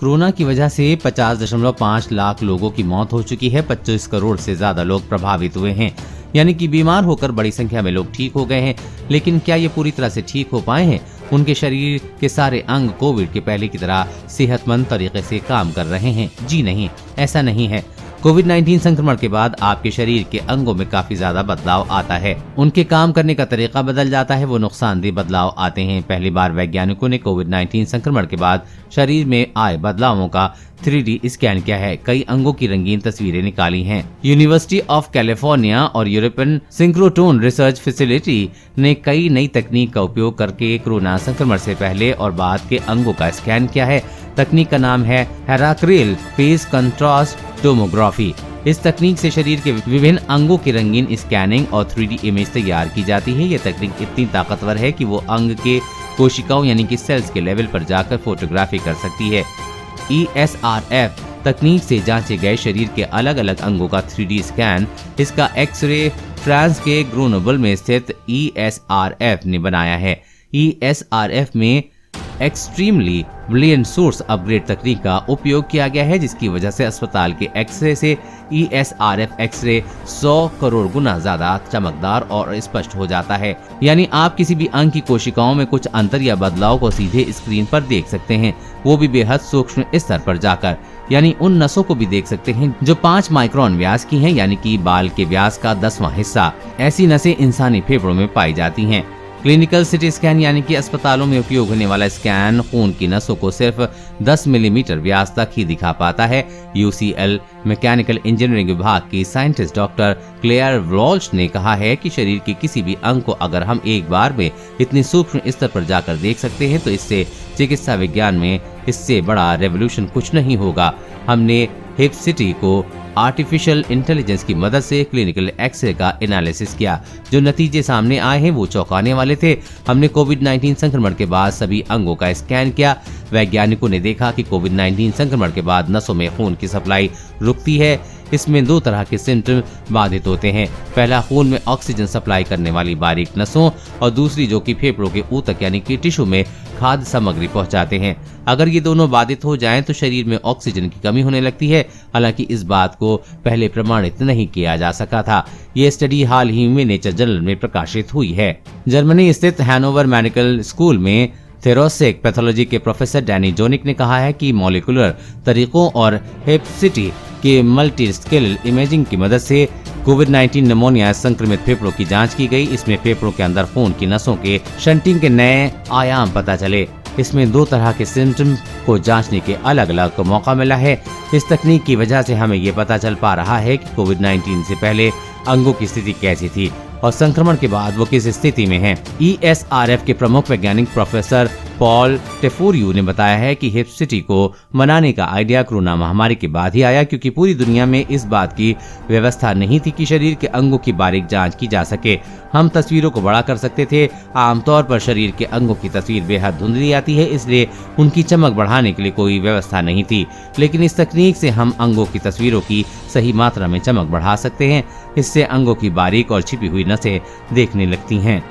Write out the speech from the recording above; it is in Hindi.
कोरोना की वजह से 50.5 लाख लोगों की मौत हो चुकी है। 25 करोड़ से ज्यादा लोग प्रभावित हुए हैं, यानी कि बीमार होकर बड़ी संख्या में लोग ठीक हो गए हैं। लेकिन क्या ये पूरी तरह से ठीक हो पाए हैं? उनके शरीर के सारे अंग कोविड के पहले की तरह सेहतमंद तरीके से काम कर रहे हैं? जी नहीं, ऐसा नहीं है। कोविड-19 संक्रमण के बाद आपके शरीर के अंगों में काफी ज्यादा बदलाव आता है। उनके काम करने का तरीका बदल जाता है, वो नुकसानदेह बदलाव आते हैं। पहली बार वैज्ञानिकों ने कोविड-19 संक्रमण के बाद शरीर में आए बदलावों का 3D स्कैन किया है। कई अंगों की रंगीन तस्वीरें निकाली हैं। यूनिवर्सिटी ऑफ कैलिफोर्निया और यूरोपियन सिंक्रोट्रोन रिसर्च फैसिलिटी ने कई नई तकनीक का उपयोग करके कोरोना संक्रमण से पहले और बाद के अंगों का स्कैन किया है। तकनीक का नाम है हेराक्रिल फेस कंट्रास्ट टोमोग्राफी। इस तकनीक से शरीर के विभिन्न अंगों की रंगीन स्कैनिंग और 3D इमेज तैयार की जाती है। यह तकनीक इतनी ताकतवर है कि वो अंग के कोशिकाओं यानी कि सेल्स के लेवल पर जाकर फोटोग्राफी कर सकती है। ESRF तकनीक से जांचे गए शरीर के अलग अलग अंगों का 3D स्कैन, इसका एक्सरे फ्रांस के ग्रोनोबल में स्थित ESRF ने बनाया है। ESRF में एक्सट्रीमली ब्रिलियंट सोर्स अपग्रेड तकनीक का उपयोग किया गया है, जिसकी वजह से अस्पताल के एक्सरे से ESRF एक्सरे 100 करोड़ गुना ज्यादा चमकदार और स्पष्ट हो जाता है। यानी आप किसी भी अंग की कोशिकाओं में कुछ अंतर या बदलाव को सीधे स्क्रीन पर देख सकते हैं, वो भी बेहद सूक्ष्म स्तर पर जाकर। यानी उन नसों को भी देख सकते हैं जो 5 माइक्रोन व्यास की हैं, यानी कि बाल के व्यास का 10वां हिस्सा। ऐसी नसें इंसानी फेफड़ों में पाई जाती हैं। क्लिनिकल सिटी स्कैन यानी कि अस्पतालों में उपयोग होने वाला स्कैन खून की नसों को सिर्फ 10 मिलीमीटर व्यास तक ही दिखा पाता है। UCL मैकेनिकल इंजीनियरिंग विभाग की साइंटिस्ट डॉक्टर क्लेयर वॉल्श ने कहा है कि शरीर के किसी भी अंग को अगर हम एक बार में इतने सूक्ष्म स्तर पर जाकर देख सकते हैं तो इससे चिकित्सा विज्ञान में इससे बड़ा रेवोल्यूशन कुछ नहीं होगा। हमने हिप सिटी को आर्टिफिशियल इंटेलिजेंस की मदद से क्लिनिकल एक्सरे का एनालिसिस किया। जो नतीजे सामने आए हैं वो चौंकाने वाले थे। हमने कोविड-19 संक्रमण के बाद सभी अंगों का स्कैन किया। वैज्ञानिकों ने देखा कि कोविड-19 संक्रमण के बाद नसों में खून की सप्लाई रुकती है। इसमें 2 तरह के सिम्टम बाधित होते हैं। पहला, खून में ऑक्सीजन सप्लाई करने वाली बारीक नसों, और दूसरी जो कि फेफड़ों के ऊतक यानी कि टिश्यू में खाद्य सामग्री पहुंचाते हैं। अगर ये दोनों बाधित हो जाएं तो शरीर में ऑक्सीजन की कमी होने लगती है। हालांकि इस बात को पहले प्रमाणित नहीं किया जा सका था। ये स्टडी हाल ही में नेचर जर्नल में प्रकाशित हुई है। जर्मनी स्थित हैनोवर मेडिकल स्कूल में थेरोसिक पैथोलॉजी के प्रोफेसर डैनी जोनिक ने कहा है कि मॉलिक्यूलर तरीकों और हेपेसिटी के मल्टी स्केल इमेजिंग की मदद से कोविड-19 निमोनिया संक्रमित फेफड़ों की जांच की गई। इसमें फेफड़ों के अंदर खून की नसों के शंटिंग के नए आयाम पता चले। इसमें 2 तरह के सिम्टम को जांचने के अलग अलग मौका मिला है। इस तकनीक की वजह से हमें ये पता चल पा रहा है कि कोविड-19 से पहले अंगों की स्थिति कैसी थी और संक्रमण के बाद वो किस स्थिति में है। ESRF के प्रमुख वैज्ञानिक प्रोफेसर पॉल टेफोरियो ने बताया है कि हिप सिटी को मनाने का आइडिया कोरोना महामारी के बाद ही आया, क्योंकि पूरी दुनिया में इस बात की व्यवस्था नहीं थी कि शरीर के अंगों की बारीक जांच की जा सके। हम तस्वीरों को बड़ा कर सकते थे। आमतौर पर शरीर के अंगों की तस्वीर बेहद धुंधली आती है, इसलिए उनकी चमक बढ़ाने के लिए कोई व्यवस्था नहीं थी। लेकिन इस तकनीक से हम अंगों की तस्वीरों की सही मात्रा में चमक बढ़ा सकते हैं। इससे अंगों की बारीक और छिपी हुई नसें देखने लगती हैं।